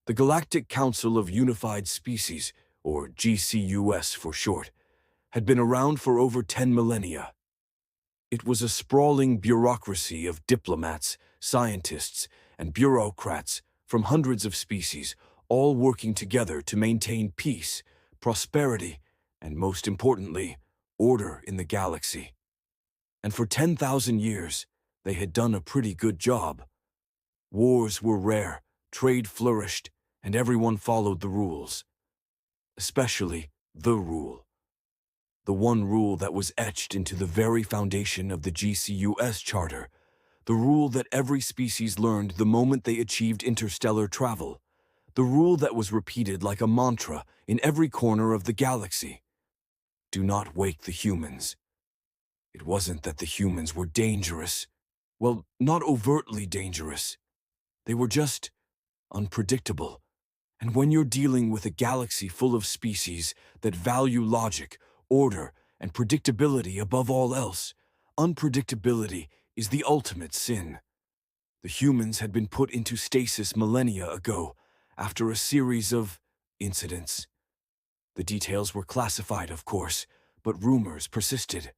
The Galactic Council of Unified Species, or GCUS for short, had been around for over 10 millennia. It was a sprawling bureaucracy of diplomats, scientists, and bureaucrats from hundreds of species, all working together to maintain peace, prosperity, and most importantly, order in the galaxy. And for 10,000 years, they had done a pretty good job. Wars were rare, trade flourished, and everyone followed the rules. Especially the rule. The one rule that was etched into the very foundation of the GCUS Charter, the rule that every species learned the moment they achieved interstellar travel, the rule that was repeated like a mantra in every corner of the galaxy. Do not wake the humans. It wasn't that the humans were dangerous. Well, not overtly dangerous. They were just unpredictable. And when you're dealing with a galaxy full of species that value logic, order, and predictability above all else, unpredictability is the ultimate sin. The humans had been put into stasis millennia ago, after a series of incidents. The details were classified, of course, but rumors persisted.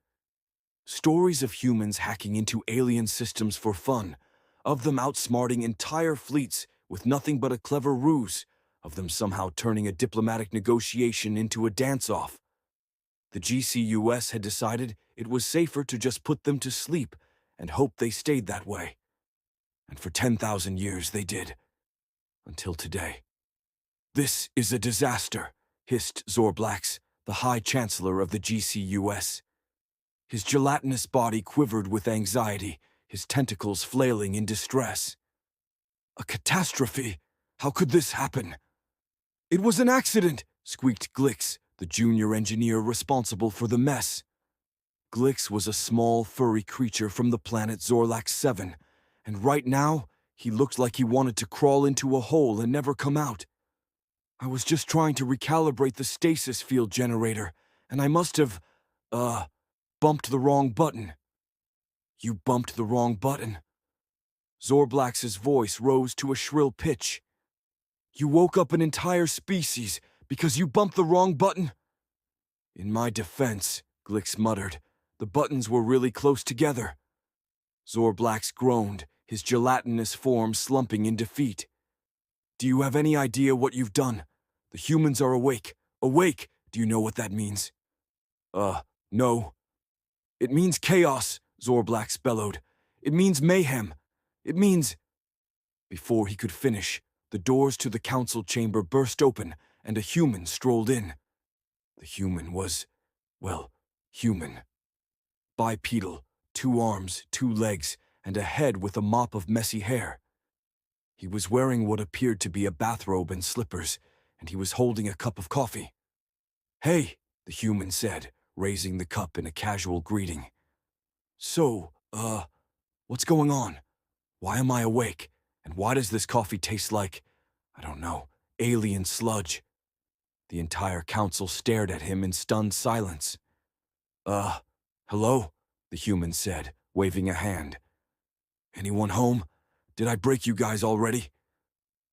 Stories of humans hacking into alien systems for fun, of them outsmarting entire fleets with nothing but a clever ruse, of them somehow turning a diplomatic negotiation into a dance-off. The GCUS had decided it was safer to just put them to sleep and hope they stayed that way. And for 10,000 years they did. Until today. "This is a disaster," hissed Zorblax, the High Chancellor of the GCUS. His gelatinous body quivered with anxiety, his tentacles flailing in distress. "A catastrophe! How could this happen?" "It was an accident," squeaked Glix, the junior engineer responsible for the mess. Glix was a small, furry creature from the planet Zorlax 7, and right now, he looked like he wanted to crawl into a hole and never come out. "I was just trying to recalibrate the stasis field generator, and I must have, bumped the wrong button." "You bumped the wrong button?" Zorblax's voice rose to a shrill pitch. "You woke up an entire species because you bumped the wrong button?" "In my defense," Glix muttered, "the buttons were really close together." Zorblax groaned, his gelatinous form slumping in defeat. "Do you have any idea what you've done? The humans are awake. Awake! Do you know what that means?" No. "It means chaos," Zorblax bellowed. "It means mayhem. It means—" Before he could finish, the doors to the council chamber burst open, and a human strolled in. The human was, well, human. Bipedal, 2 arms, 2 legs, and a head with a mop of messy hair. He was wearing what appeared to be a bathrobe and slippers, and he was holding a cup of coffee. "Hey," the human said, raising the cup in a casual greeting. "So, what's going on? Why am I awake? And why does this coffee taste like, I don't know, alien sludge?" The entire council stared at him in stunned silence. Hello?" the human said, waving a hand. "Anyone home? Did I break you guys already?"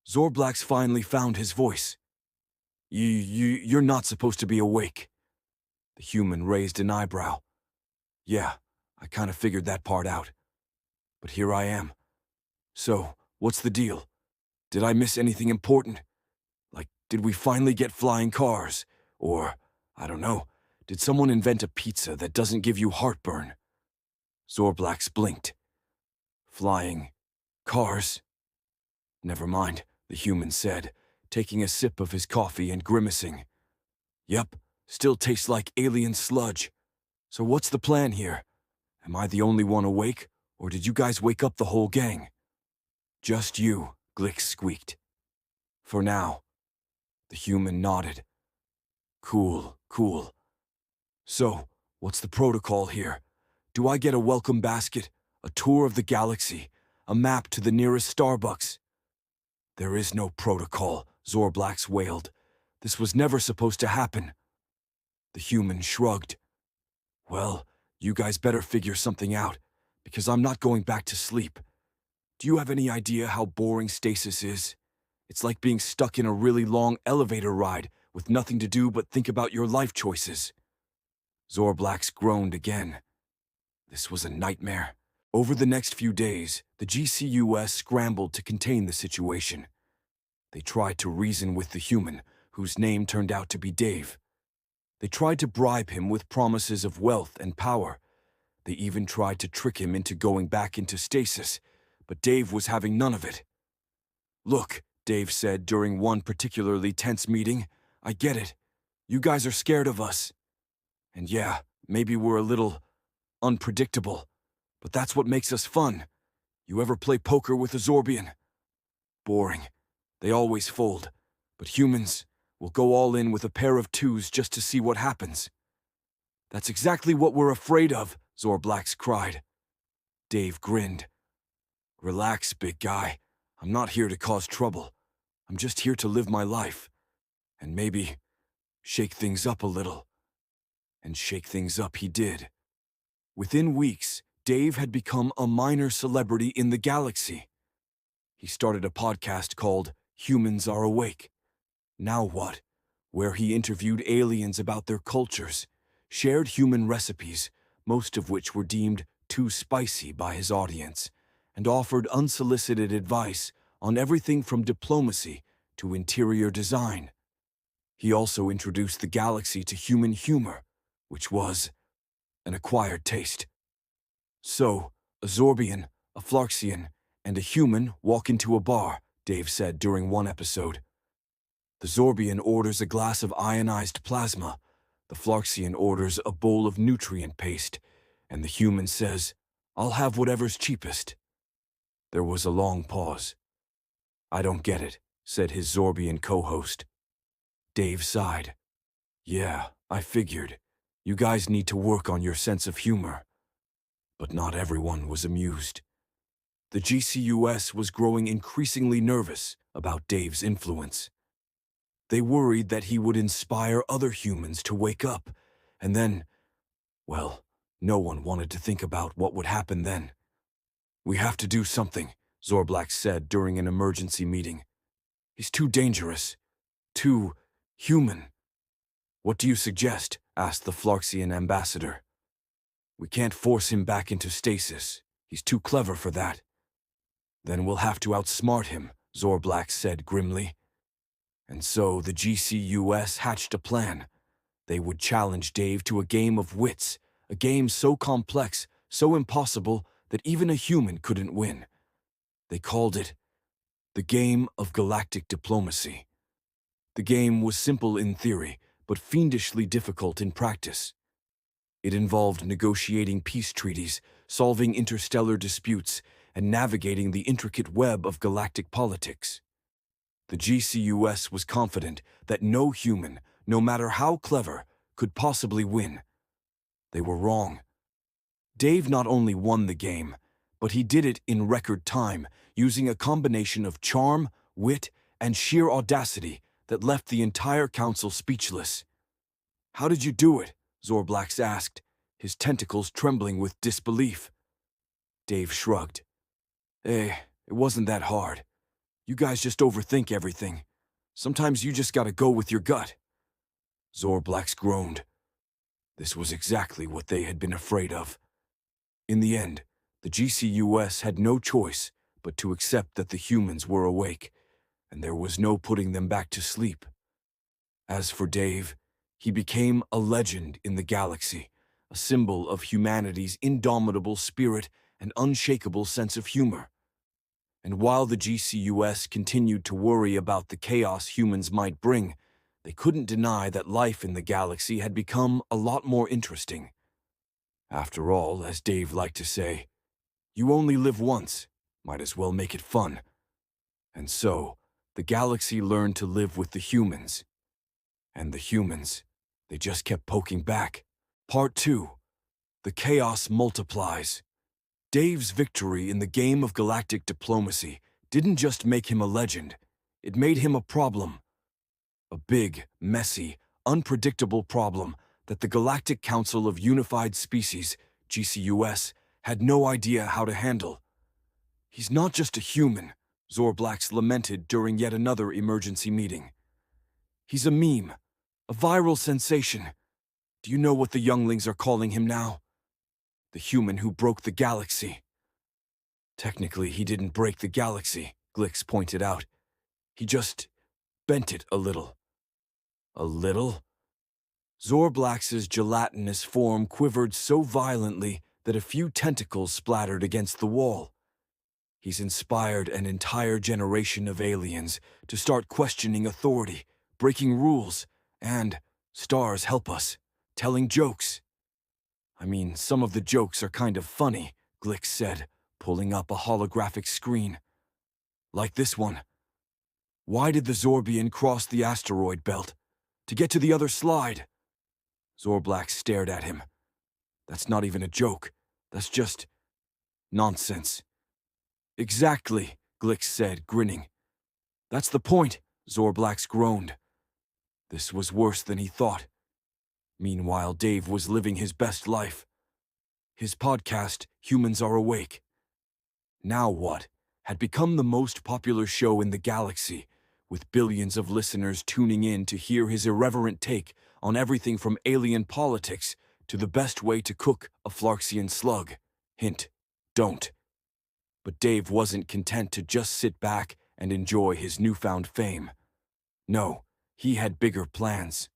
Zorblax finally found his voice. You're not supposed to be awake." The human raised an eyebrow. "Yeah, I kind of figured that part out. But here I am. So, what's the deal? Did I miss anything important? Like, did we finally get flying cars? Or, I don't know, did someone invent a pizza that doesn't give you heartburn?" Zorblax blinked. "Flying cars?" "Never mind," the human said, taking a sip of his coffee and grimacing. "Yep, still tastes like alien sludge. So what's the plan here? Am I the only one awake, or did you guys wake up the whole gang?" "Just you," Glix squeaked. "For now." The human nodded. Cool. So, what's the protocol here? Do I get a welcome basket, a tour of the galaxy, a map to the nearest Starbucks?" "There is no protocol," Zorblax wailed. "This was never supposed to happen." The human shrugged. "Well, you guys better figure something out, because I'm not going back to sleep. Do you have any idea how boring stasis is? It's like being stuck in a really long elevator ride with nothing to do but think about your life choices. Zorblax groaned again. This was a nightmare. Over the next few days, the GCUS scrambled to contain the situation. They tried to reason with the human, whose name turned out to be Dave. They tried to bribe him with promises of wealth and power. They even tried to trick him into going back into stasis, but Dave was having none of it. "Look," Dave said during one particularly tense meeting, "I get it. You guys are scared of us. And yeah, maybe we're a little unpredictable, but that's what makes us fun. You ever play poker with a Zorbian? Boring. They always fold. But humans will go all in with a pair of twos just to see what happens." "That's exactly what we're afraid of," Zorblax cried. Dave grinned. "Relax, big guy. I'm not here to cause trouble. I'm just here to live my life. And maybe shake things up a little." And shake things up he did. Within weeks, Dave had become a minor celebrity in the galaxy. He started a podcast called Humans Are Awake. Now what? Where he interviewed aliens about their cultures, shared human recipes, most of which were deemed too spicy by his audience, and offered unsolicited advice on everything from diplomacy to interior design. He also introduced the galaxy to human humor, which was an acquired taste. "So, a Zorbian, a Flarxian, and a human walk into a bar," Dave said during one episode. The Zorbian orders a glass of ionized plasma, the Flarxian orders a bowl of nutrient paste, and the human says, "I'll have whatever's cheapest." There was a long pause. "I don't get it," said his Zorbian co-host. Dave sighed. "Yeah, I figured. You guys need to work on your sense of humor." But not everyone was amused. The GCUS was growing increasingly nervous about Dave's influence. They worried that he would inspire other humans to wake up, and then, well, no one wanted to think about what would happen then. "We have to do something," Zorblax said during an emergency meeting. "He's too dangerous, too human." "What do you suggest?" asked the Flarxian ambassador. "We can't force him back into stasis. He's too clever for that." "Then we'll have to outsmart him," Zorblax said grimly. And so the GCUS hatched a plan. They would challenge Dave to a game of wits, a game so complex, so impossible, that even a human couldn't win. They called it the game of galactic diplomacy. The game was simple in theory, but fiendishly difficult in practice. It involved negotiating peace treaties, solving interstellar disputes, and navigating the intricate web of galactic politics. The GCUS was confident that no human, no matter how clever, could possibly win. They were wrong. Dave not only won the game, but he did it in record time, using a combination of charm, wit, and sheer audacity that left the entire council speechless. "How did you do it?" Zorblax asked, his tentacles trembling with disbelief. Dave shrugged. It wasn't that hard. You guys just overthink everything. Sometimes you just gotta go with your gut." Zorblax groaned. This was exactly what they had been afraid of. In the end, the GCUS had no choice but to accept that the humans were awake, and there was no putting them back to sleep. As for Dave, he became a legend in the galaxy, a symbol of humanity's indomitable spirit and unshakable sense of humor. And while the GCUS continued to worry about the chaos humans might bring, they couldn't deny that life in the galaxy had become a lot more interesting. After all, as Dave liked to say, you only live once, might as well make it fun. And so, the galaxy learned to live with the humans. And the humans, they just kept poking back. Part 2. The chaos multiplies. Dave's victory in the game of galactic diplomacy didn't just make him a legend, it made him a problem. A big, messy, unpredictable problem that the Galactic Council of Unified Species, GCUS, had no idea how to handle. "He's not just a human," Zorblax lamented during yet another emergency meeting. He's a meme, a viral sensation. Do you know what the younglings are calling him now? The human who broke the galaxy. Technically, he didn't break the galaxy, Glix pointed out. He just bent it a little. A little? Zorblax's gelatinous form quivered so violently that a few tentacles splattered against the wall. He's inspired an entire generation of aliens to start questioning authority, breaking rules, and, stars help us, telling jokes. I mean, some of the jokes are kind of funny, Glix said, pulling up a holographic screen. Like this one. Why did the Zorbian cross the asteroid belt? To get to the other slide. Zorblax stared at him. That's not even a joke. That's just nonsense. Exactly, Glix said, grinning. That's the point, Zorblax groaned. This was worse than he thought. Meanwhile, Dave was living his best life. His podcast, Humans Are Awake. Now What? Had become the most popular show in the galaxy, with billions of listeners tuning in to hear his irreverent take on everything from alien politics to the best way to cook a Flarxian slug. Hint, don't. But Dave wasn't content to just sit back and enjoy his newfound fame. No, he had bigger plans.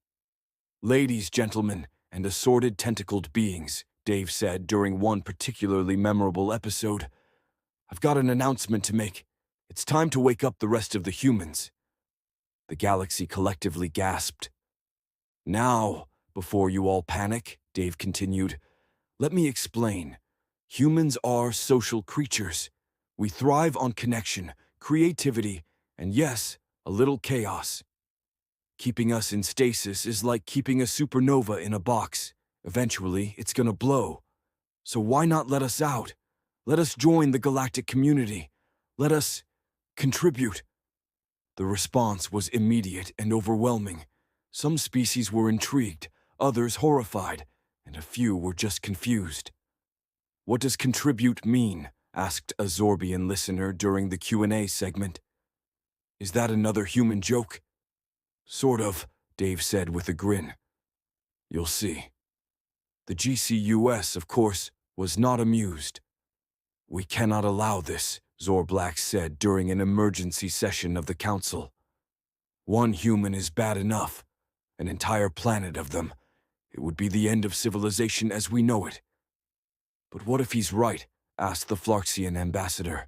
Ladies, gentlemen, and assorted tentacled beings, Dave said during one particularly memorable episode, I've got an announcement to make. It's time to wake up the rest of the humans. The galaxy collectively gasped. Now, before you all panic, Dave continued, let me explain. Humans are social creatures. We thrive on connection, creativity, and yes, a little chaos. Keeping us in stasis is like keeping a supernova in a box. Eventually, it's gonna blow. So why not let us out? Let us join the galactic community. Let us contribute. The response was immediate and overwhelming. Some species were intrigued, others horrified, and a few were just confused. What does contribute mean? Asked a Zorbian listener during the Q&A segment. Is that another human joke? Sort of, Dave said with a grin. You'll see. The GCUS, of course, was not amused. We cannot allow this, Zorblax said during an emergency session of the council. One human is bad enough. An entire planet of them. It would be the end of civilization as we know it. But what if he's right? Asked the Flarxian ambassador.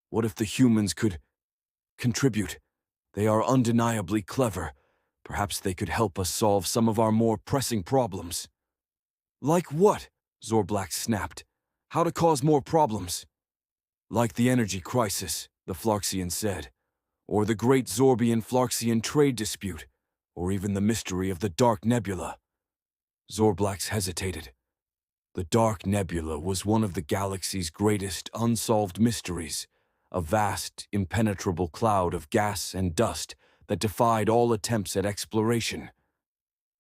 What if the humans could contribute? They are undeniably clever. Perhaps they could help us solve some of our more pressing problems. Like what? Zorblax snapped. How to cause more problems? Like the energy crisis, the Flarxian said. Or the great Zorbian-Flarxian trade dispute. Or even the mystery of the Dark Nebula. Zorblax hesitated. The Dark Nebula was one of the galaxy's greatest unsolved mysteries, a vast, impenetrable cloud of gas and dust that defied all attempts at exploration.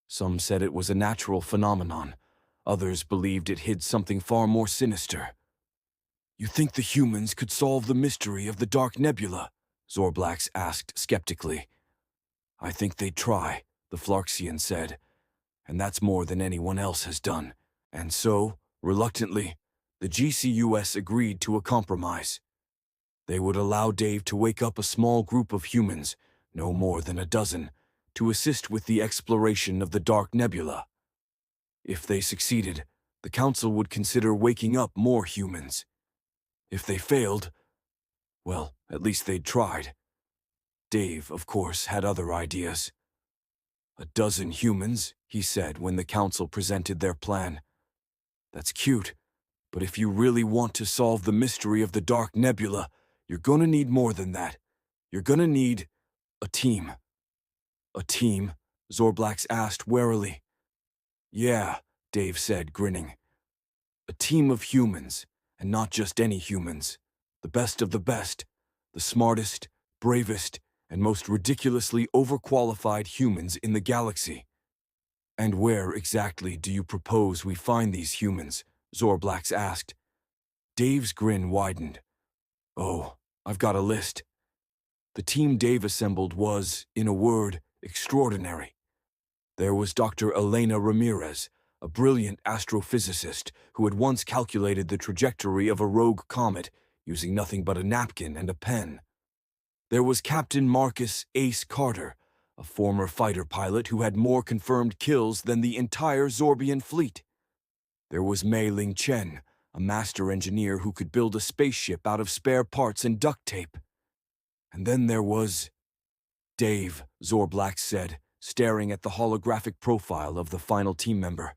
Some said it was a natural phenomenon. Others believed it hid something far more sinister. You think the humans could solve the mystery of the Dark Nebula? Zorblax asked skeptically. I think they'd try, the Flarxian said, and that's more than anyone else has done. And so, reluctantly, the GCUS agreed to a compromise. They would allow Dave to wake up a small group of humans, no more than a dozen, to assist with the exploration of the Dark Nebula. If they succeeded, the Council would consider waking up more humans. If they failed, well, at least they'd tried. Dave, of course, had other ideas. A dozen humans, he said when the Council presented their plan. That's cute, but if you really want to solve the mystery of the Dark Nebula, you're gonna need more than that. You're gonna need a team. A team? Zorblax asked warily. Yeah, Dave said, grinning. A team of humans, and not just any humans. The best of the best, the smartest, bravest, and most ridiculously overqualified humans in the galaxy. And where exactly do you propose we find these humans? Zorblax asked. Dave's grin widened. Oh, I've got a list. The team Dave assembled was, in a word, extraordinary. There was Dr. Elena Ramirez, a brilliant astrophysicist who had once calculated the trajectory of a rogue comet using nothing but a napkin and a pen. There was Captain Marcus Ace Carter, a former fighter pilot who had more confirmed kills than the entire Zorbian fleet. There was Mei Ling Chen, a master engineer who could build a spaceship out of spare parts and duct tape. And then there was Dave, Zorblack said, staring at the holographic profile of the final team member.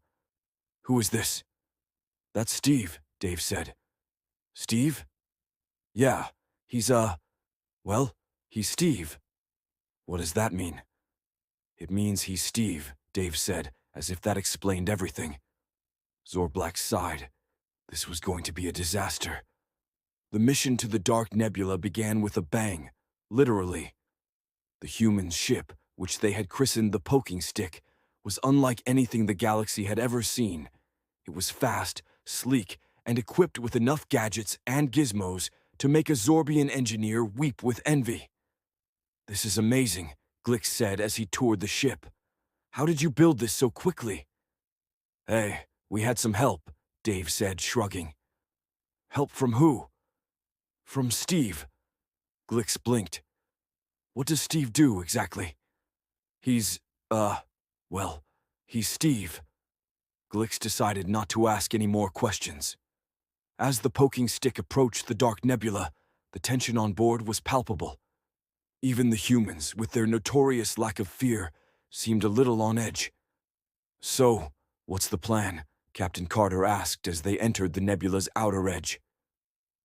Who is this? That's Steve, Dave said. Steve? Yeah, he's he's Steve. What does that mean? It means he's Steve, Dave said, as if that explained everything. Zorblack sighed. This was going to be a disaster. The mission to the Dark Nebula began with a bang, literally. The human ship, which they had christened the Poking Stick, was unlike anything the galaxy had ever seen. It was fast, sleek, and equipped with enough gadgets and gizmos to make a Zorbian engineer weep with envy. This is amazing, Glick said as he toured the ship. How did you build this so quickly? Hey, we had some help, Dave said, shrugging. Help from who? From Steve. Glix blinked. What does Steve do, exactly? He's Steve. Glix decided not to ask any more questions. As the Poking Stick approached the Dark Nebula, the tension on board was palpable. Even the humans, with their notorious lack of fear, seemed a little on edge. So, what's the plan? Captain Carter asked as they entered the nebula's outer edge.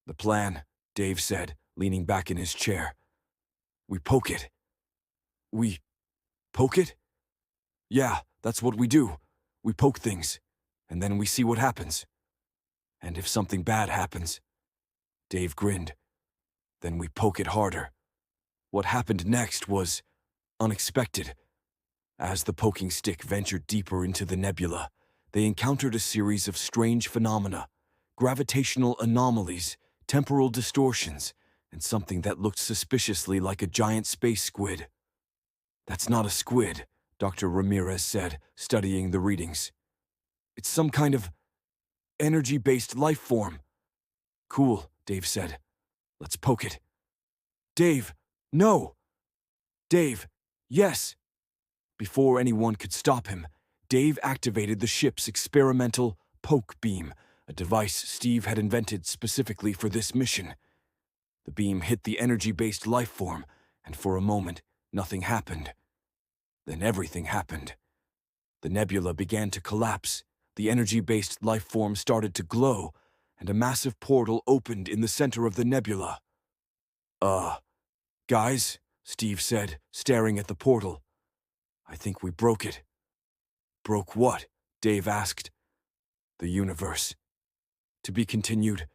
The plan, Dave said, leaning back in his chair. We poke it. We poke it? Yeah, that's what we do. We poke things, and then we see what happens. And if something bad happens, Dave grinned, then we poke it harder. What happened next was unexpected. As the Poking Stick ventured deeper into the nebula, they encountered a series of strange phenomena, gravitational anomalies, temporal distortions, and something that looked suspiciously like a giant space squid. That's not a squid, Dr. Ramirez said, studying the readings. It's some kind of energy-based life form. Cool, Dave said. Let's poke it. Dave, no! Dave, yes! Before anyone could stop him, Dave activated the ship's experimental poke beam, a device Steve had invented specifically for this mission. The beam hit the energy-based life form, and for a moment, nothing happened. Then everything happened. The nebula began to collapse, the energy-based life form started to glow, and a massive portal opened in the center of the nebula. Guys, Steve said, staring at the portal. I think we broke it. Broke what? Dave asked. The universe. To be continued,